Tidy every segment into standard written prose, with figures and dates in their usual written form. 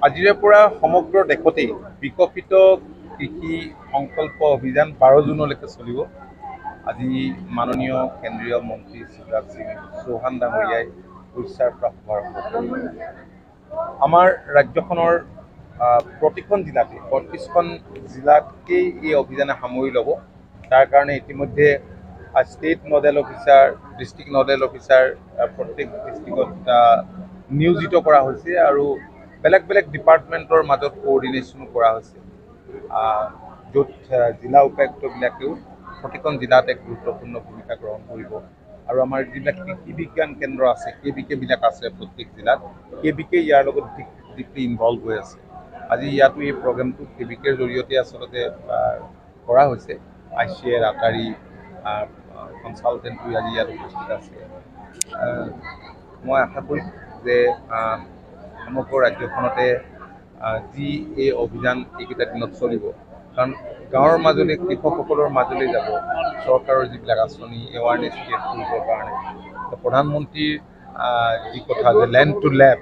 আজিৰে পৰা সমগ্ৰ দেশতেই বিকশিত কৃষি সংকল্প অভিযান 12 জুনলৈকে চলিব। আজি মাননীয় কেন্দ্ৰীয় মন্ত্ৰী শিৱৰাজ সিং চৌহান ডাঙৰীয়াই উৰিষ্যাৰ পৰা শুভাৰম্ভ কৰিলে। আমাৰ ৰাজ্যখনৰ প্ৰতিখন জিলাতে ৩৫খন জিলাকেই এই অভিযানে সামৰি ল'ব। তাৰ কাৰণে ইতিমধ্যে state nodal officer, district nodal officer প্ৰত্যেক ডিষ্ট্ৰিক্টত নিয়োজিত কৰা হৈছে আৰু বেলেগ বেলেগ ডিপাৰ্টমেণ্টৰ মাজত কোঅৰ্ডিনেশ্যনো কৰা হৈছে, য'ত জিলা উপায়ুক্তবিলাকেও প্ৰতিখন জিলাত এক গুৰুত্বপূৰ্ণ ভূমিকা গ্ৰহণ কৰিব। আৰু আমাৰ যিবিলাক কৃষি বিজ্ঞান কেন্দ্ৰ আছে, KVK আছে প্ৰত্যেক জিলাত, KVK ইয়াৰ লগত ডিপলি ইনভলভ হৈ আছে। আজি ইয়াতো এই প্ৰগ্ৰেমটো KVKৰ জৰিয়তে আচলতে কৰা হৈছে। ICA ৰাটাৰী কনচালটেণ্টো আজি ইয়াত উপস্থিত আছে। মই আশা কৰিম যে সমগ্ৰ ৰাজ্যখনতে যি এই অভিযান এইকেইটা দিনত চলিব, কাৰণ গাঁৱৰ মাজলৈ কৃষকসকলৰ মাজলৈ যাব চৰকাৰৰ যিবিলাক আঁচনি এৱাৰনেছ ক্ৰিয়েট কৰিবৰ কাৰণে। প্ৰধানমন্ত্ৰীৰ যি কথা যে লেণ্ড টু লেব,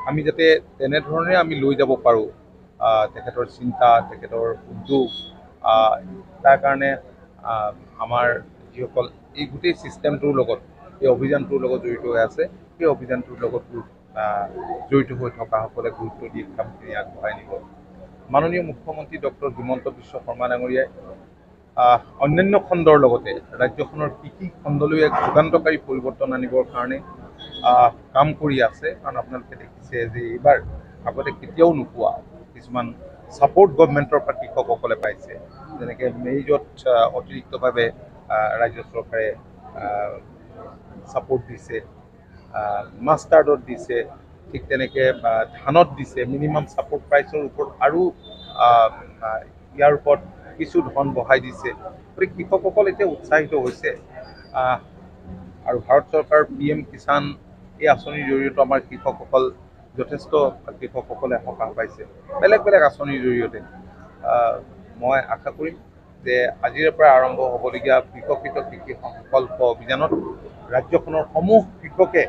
আমি যাতে তেনেধৰণে আমি লৈ যাব পাৰোঁ তেখেতৰ চিন্তা, তেখেতৰ উদ্যোগ, তাৰ কাৰণে আমাৰ যিসকল এই গোটেই ছিষ্টেমটোৰ লগত, এই অভিযানটোৰ লগত জড়িত হৈ আছে, সেই অভিযানটোৰ লগত জড়িত হৈ থকাসকলে গুৰুত্ব দি কামখিনি আগবঢ়াই নিব। মাননীয় মুখ্যমন্ত্ৰী ডক্টৰ হিমন্ত বিশ্ব শৰ্মা ডাঙৰীয়াই অন্যান্য খণ্ডৰ লগতে ৰাজ্যখনৰ কৃষি খণ্ডলৈ এক যুগান্তকাৰী পৰিৱৰ্তন আনিবৰ কাৰণে কাম কৰি আছে। কাৰণ আপোনালোকে দেখিছে যে এইবাৰ আগতে কেতিয়াও নোপোৱা কিছুমান ছাপৰ্ট গভমেণ্টৰ পৰা কৃষকসকলে পাইছে। যেনেকৈ মেইজত অতিৰিক্তভাৱে ৰাজ্য চৰকাৰে ছাপৰ্ট দিছে, মাষ্টাৰ্ডত দিছে, ঠিক তেনেকৈ ধানত দিছে, মিনিমাম ছাপৰ্ট প্ৰাইচৰ ওপৰত আৰু ইয়াৰ ওপৰত কিছু ধন বঢ়াই দিছে। গতিকে কৃষকসকল এতিয়া উৎসাহিত হৈছে। আৰু ভাৰত চৰকাৰৰ PM কিষাণ এই আঁচনিৰ জৰিয়তে আমাৰ কৃষকসকল যথেষ্ট কৃষকসকলে সকাহ পাইছে বেলেগ বেলেগ আঁচনিৰ জৰিয়তে। মই আশা কৰিম যে আজিৰে পৰা আৰম্ভ হ'বলগীয়া বিকশিত কৃষি সংকল্প অভিযানত ৰাজ্যখনৰ সমূহ কৃষকে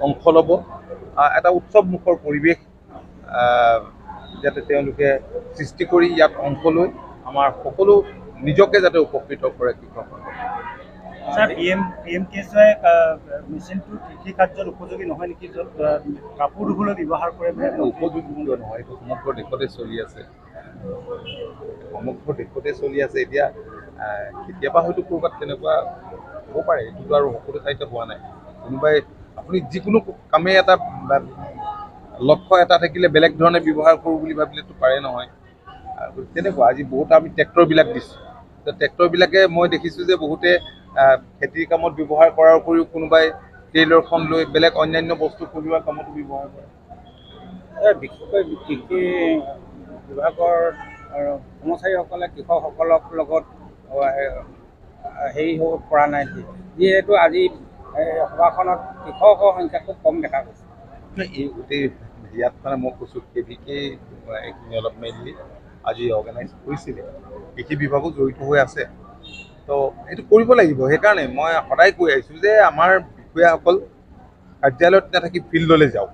অংশ ল'ব। এটা উৎসৱমুখৰ পৰিৱেশ যাতে তেওঁলোকে সৃষ্টি কৰি ইয়াত অংশ লৈ আমাৰ সকলো নিজকে যাতে উপকৃত কৰে কৃষকসকলে। স্যাৰ PM-KSY মেচিনটো কৃষি কাৰ্যত উপযোগী নহয় নেকি, য'ত কাপোৰ ধুবলৈ ব্যৱহাৰ কৰে? উপযোগী নহয়, এইটো সমগ্ৰ দেশতে চলি আছে, সমগ্ৰ দেশতে চলি আছে। এতিয়া কেতিয়াবা হয়তো ক'ৰবাত তেনেকুৱা হ'ব পাৰে, এইটোতো আৰু সকলো ঠাইতে হোৱা নাই। কোনোবাই আপুনি যিকোনো কামেই এটা লক্ষ্য এটা থাকিলে বেলেগ ধৰণে ব্যৱহাৰ কৰোঁ বুলি ভাবিলেতো পাৰে নহয়। তেনেকুৱা আজি বহুত আমি ট্ৰেক্টৰবিলাক দিছোঁ, ট্ৰেক্টৰবিলাকে মই দেখিছোঁ যে বহুতে খেতিৰ কামত ব্যৱহাৰ কৰাৰ উপৰিও কোনোবাই ট্ৰেইলাৰখন লৈ বেলেগ অন্যান্য বস্তু কঢ়িওৱা কামতো ব্যৱহাৰ কৰে। বিশেষকৈ কৃষি বিভাগৰ কৰ্মচাৰীসকলে কৃষকসকলৰ লগত হেৰি হ'ব পৰা নাই, যিহেতু আজি সভাখনত কৃষকৰ সংখ্যা খুব কম দেখা গৈছে। এই গোটেই ইয়াত মানে মই কৈছোঁ KVK এইখিনি অলপ মেইনলি আজি অৰ্গেনাইজ কৰিছিলে, কৃষি বিভাগো জড়িত হৈ আছে। তো এইটো কৰিব লাগিব। সেইকাৰণে মই সদায় কৈ আহিছোঁ যে আমাৰ বিষয়াসকল কাৰ্যালয়ত নাথাকি ফিল্ডলৈ যাওক,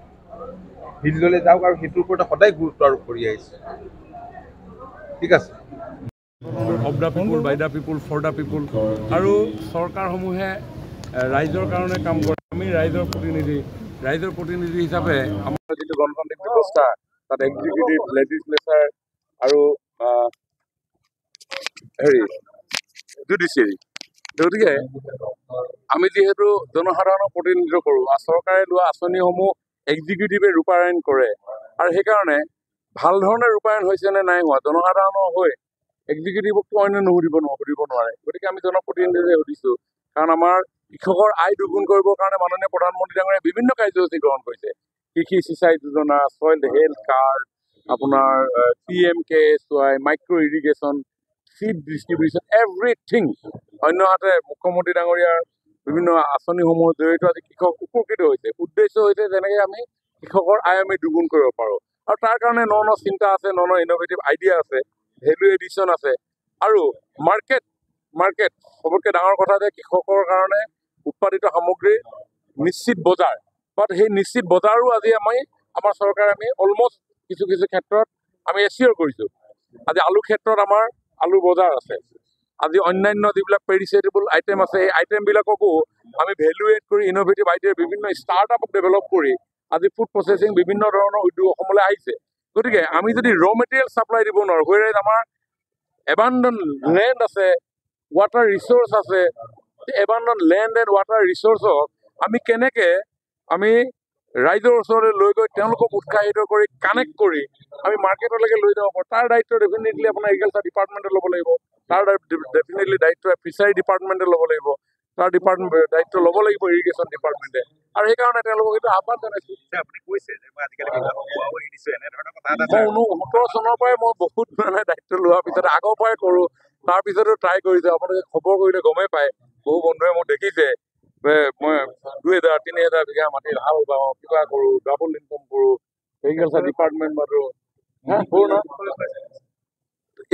আৰু সেইটোৰ ওপৰত সদায় গুৰুত্ব আৰোপ কৰি আহিছে। ঠিক আছে। Of the people, by the people, for the people, আৰু চৰকাৰসমূহে ৰাইজৰ কাৰণে কাম কৰে। আমি ৰাইজৰ প্ৰতিনিধি হিচাপে আমাৰ যিটো গণতান্ত্ৰিক ব্যৱস্থা, তাত এক্সিকিউটিভ, লেজিছলেচাৰ আৰু জুডিচিয়াৰী, গতিকে আমি যিহেতু জনসাধাৰণক প্ৰতিনিধিত্ব কৰোঁ, চৰকাৰে লোৱা আঁচনিসমূহ এক্সিকিউটিভে ৰূপায়ণ কৰে, আৰু সেইকাৰণে ভাল ধৰণে ৰূপায়ণ হৈছে নে নাই হোৱা জনসাধাৰণৰ হৈ এক্সিকিউটিভকতো অন্য সুধিব নোৱাৰে। গতিকে আমি জনপ্ৰতিনিধিৰে সুধিছোঁ, কাৰণ আমাৰ কৃষকৰ আয় দুগুণ কৰিবৰ কাৰণে মাননীয় প্ৰধানমন্ত্ৰী ডাঙৰীয়াই বিভিন্ন কাৰ্যসূচী গ্ৰহণ কৰিছে। কৃষি সিঁচাই যোজনা, ছইল হেল্থ কাৰ্ড, আপোনাৰ PM-KSY, micro' irrigation, seed distribution, everything. অন্যহাতে মুখ্যমন্ত্ৰী ডাঙৰীয়াৰ বিভিন্ন আঁচনিসমূহৰ জৰিয়তে আজি কৃষক উপকৃত হৈছে। উদ্দেশ্য হৈছে যেনেকৈ আমি কৃষকৰ আয় আমি দুগুণ কৰিব পাৰোঁ, আৰু তাৰ কাৰণে ন চিন্তা আছে, ইন'ভেটিভ আইডিয়া আছে, ভেলু এডিশ্যন আছে, আৰু মাৰ্কেট সবতকৈ ডাঙৰ কথা যে কৃষকৰ কাৰণে উৎপাদিত সামগ্ৰীৰ নিশ্চিত বজাৰ, বাট সেই নিশ্চিত বজাৰো আজি আমাৰ চৰকাৰে আমি অলমষ্ট কিছু কিছু ক্ষেত্ৰত আমি এচিয়ৰ কৰিছোঁ। আজি আলু ক্ষেত্ৰত আমাৰ আলু বজাৰ আছে। আজি অন্যান্য যিবিলাক পেৰিচেটেবল আইটেম আছে সেই আইটেমবিলাককো আমি ভেলু এড কৰি ইন'ভেটিভ আইডিয়াৰ বিভিন্ন ষ্টাৰ্টআপ ডেভেলপ কৰি আজি ফুড প্ৰচেছিং বিভিন্ন ধৰণৰ উদ্যোগ অসমলৈ আহিছে। গতিকে আমি যদি ৰ' মেটেৰিয়েল ছাপ্লাই দিব নোৱাৰোঁ, হুৱেৰ আমাৰ এবাণ্ডন লেণ্ড আছে, ৱাটাৰ ৰিচোৰ্চ আছে, এবাণ্ডন লেণ্ড এণ্ড ৱাটাৰ ৰিচোৰ্চক আমি কেনেকৈ আমি ৰাইজৰ ওচৰলৈ লৈ গৈ তেওঁলোকক উৎসাহিত কৰি কানেক্ট কৰি আমি মাৰ্কেটলৈকে লৈ যাব পাৰোঁ, তাৰ দায়িত্ব ডেফিনেটলি আপোনাৰ এগ্ৰিকালচাৰ ডিপাৰ্টমেণ্টে ল'ব লাগিব, তাৰ ডেফিনেটলি দায়িত্ব ফিচাৰী ডিপাৰ্টমেণ্টে ল'ব লাগিব, তাৰ দায়িত্ব ল'ব লাগিব ইৰিগেশ্যন ডিপাৰ্টমেণ্টে। আৰু সেইকাৰণে তেওঁলোকক এইটো আহ্বান জনাইছোঁ। আপুনি কৈছে যে মই আজিকালি খোৱাও এৰি দিছোঁ, এনেধৰণৰ কথা এটা মই 17 চনৰ পৰাই মই বহুত দায়িত্ব লোৱাৰ পিছতে আগৰ পৰাই কৰোঁ, তাৰপিছতো ট্ৰাই কৰিছোঁ। আপোনালোকে খবৰ কৰিলে গমেই পায়, বহু বন্ধুৱে মোক দেখিছে মই 2,000 3,000 বিঘা মাটিত হাল বাওঁ, কিবা কৰোঁ, ডাবল ইনকম কৰোঁ, এগ্ৰিকালচাৰ ডিপাৰ্টমেণ্ট মাৰোঁ, কৰোঁ ন,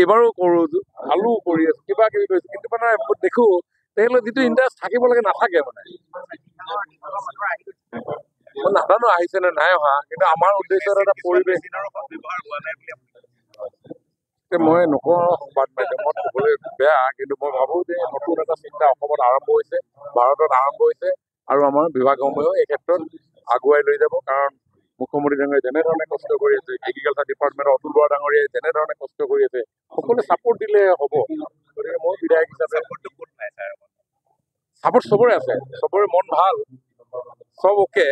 এইবাৰো কৰোঁ, ভালো কৰি আছোঁ, কিবা কিবি কৰিছোঁ। কিন্তু মানে দেখোঁ তেখেতৰ যিটো ইণ্টাৰেষ্ট থাকিব লাগে নাথাকে মানে। মই নাজানো আহিছে নে নাই অহা, কিন্তু আমাৰ উদ্দেশ্যত এটা পৰিৱেশ মই নকওঁ সংবাদ মাধ্যমত ক'বলৈ বেয়া, কিন্তু মই ভাবোঁ যে নতুন এটা চিন্তা অসমত আৰম্ভ হৈছে, ভাৰতত আৰম্ভ হৈছে, আৰু আমাৰ বিভাগসমূহেও এই ক্ষেত্ৰত আগুৱাই লৈ যাব। কাৰণ মুখ্যমন্ত্ৰী ডাঙৰীয়াই যেনেধৰণে কষ্ট কৰি আছে, এগ্ৰিকালচাৰ ডিপাৰ্টমেণ্টৰ অতুল বৰা ডাঙৰীয়াই যেনেধৰণে কষ্ট কৰি আছে, সকলোৱে ছাপোৰ্ট দিলে হ'ব। গতিকে মই বিধায়ক হিচাপে ছাপোৰ্ট চবৰে আছে, চবৰে মন ভাল, চব অ'কে,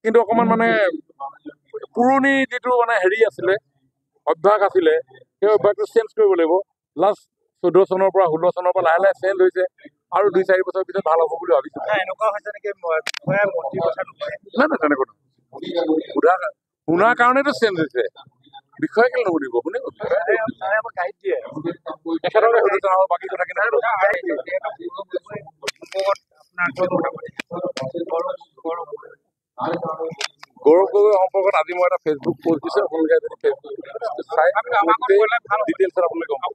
কিন্তু অকণমান মানে পুৰণি যিটো মানে হেৰি আছিলে, অভ্যাস আছিলে, সেই অভ্যাসটো চেঞ্জ কৰিব লাগিব। লাষ্ট 14 চনৰ পৰা 16 চনৰ পৰা লাহে লাহে চেঞ্জ হৈছে, আৰু 2-4 বছৰ পিছত ভাল হ'ব বুলি ভাবিছোঁ। এনেকুৱা হৈছে নেকি মন্ত্ৰীৰ কথা নহয়? নাই নাই, তেনেকুৱা শুনাৰ কাৰণেতো চেঞ্জ হৈছে, বিষয়ে কেলৈ নুসুধিব, শুনিব গাইড দিয়ে তেখেতকে সুধিছে আৰু বাকী কথা কিনে গৌৰৱ গগৈ সম্পৰ্কত আজি মই এটা ফেচবুক পষ্ট দিছোঁ, আপোনালোকে যদি ফেচবুক চাই ডিটেইলছত আপোনালোকে গম পাব।